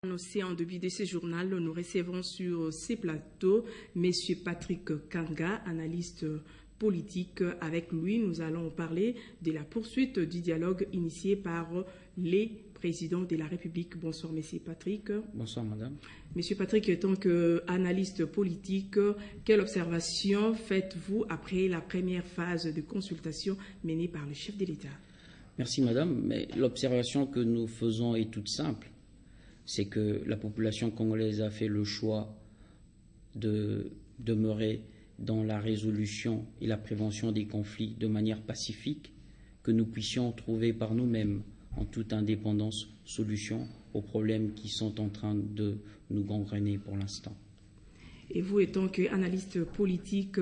Annoncé en début de ce journal, nous recevons sur ces plateaux M. Patrick Kanga, analyste politique. Avec lui, nous allons parler de la poursuite du dialogue initié par les présidents de la République. Bonsoir, M. Patrick. Bonsoir, madame. M. Patrick, en tant qu'analyste politique, quelle observation faites-vous après la première phase de consultation menée par le chef de l'État? Merci, madame. Mais l'observation que nous faisons est toute simple. C'est que la population congolaise a fait le choix de demeurer dans la résolution et la prévention des conflits de manière pacifique, que nous puissions trouver par nous-mêmes, en toute indépendance, solution aux problèmes qui sont en train de nous gangréner pour l'instant. Et vous, étant qu'analyste politique,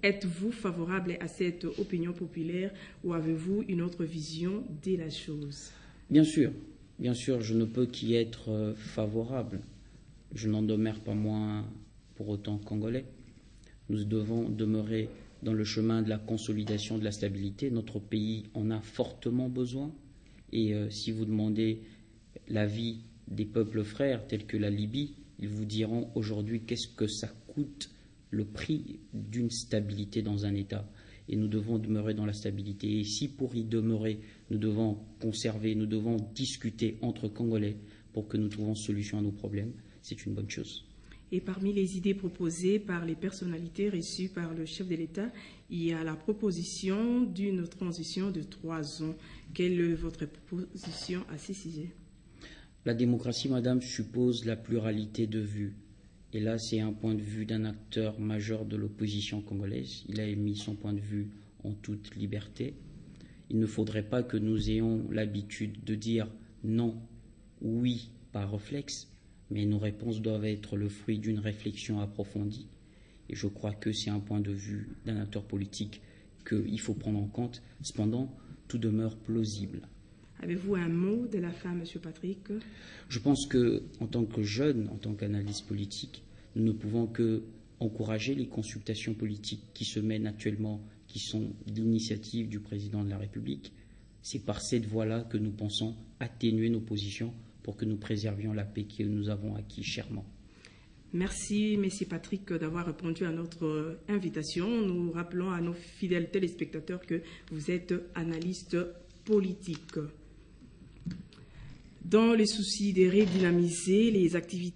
êtes-vous favorable à cette opinion populaire ou avez-vous une autre vision de la chose? Bien sûr, je ne peux qu'y être favorable. Je n'en demeure pas moins pour autant congolais. Nous devons demeurer dans le chemin de la consolidation de la stabilité. Notre pays en a fortement besoin. Et si vous demandez l'avis des peuples frères tels que la Libye, ils vous diront aujourd'hui qu'est-ce que ça coûte le prix d'une stabilité dans un État. Et nous devons demeurer dans la stabilité. Et si pour y demeurer, nous devons conserver, nous devons discuter entre Congolais pour que nous trouvions solution à nos problèmes, c'est une bonne chose. Et parmi les idées proposées par les personnalités reçues par le chef de l'État, il y a la proposition d'une transition de 3 ans. Quelle est votre position à ce sujet? La démocratie, madame, suppose la pluralité de vues. Et là, c'est un point de vue d'un acteur majeur de l'opposition congolaise. Il a émis son point de vue en toute liberté. Il ne faudrait pas que nous ayons l'habitude de dire non, oui, par réflexe, mais nos réponses doivent être le fruit d'une réflexion approfondie. Et je crois que c'est un point de vue d'un acteur politique qu'il faut prendre en compte. Cependant, tout demeure plausible. Avez-vous un mot de la fin, M. Patrick? Je pense qu'en tant que jeune, en tant qu'analyste politique, nous ne pouvons que encourager les consultations politiques qui se mènent actuellement, qui sont l'initiative du président de la République. C'est par cette voie-là que nous pensons atténuer nos positions pour que nous préservions la paix que nous avons acquis chèrement. Merci, M. Patrick, d'avoir répondu à notre invitation. Nous rappelons à nos fidèles téléspectateurs que vous êtes analyste politique. Dans le souci de redynamiser les activités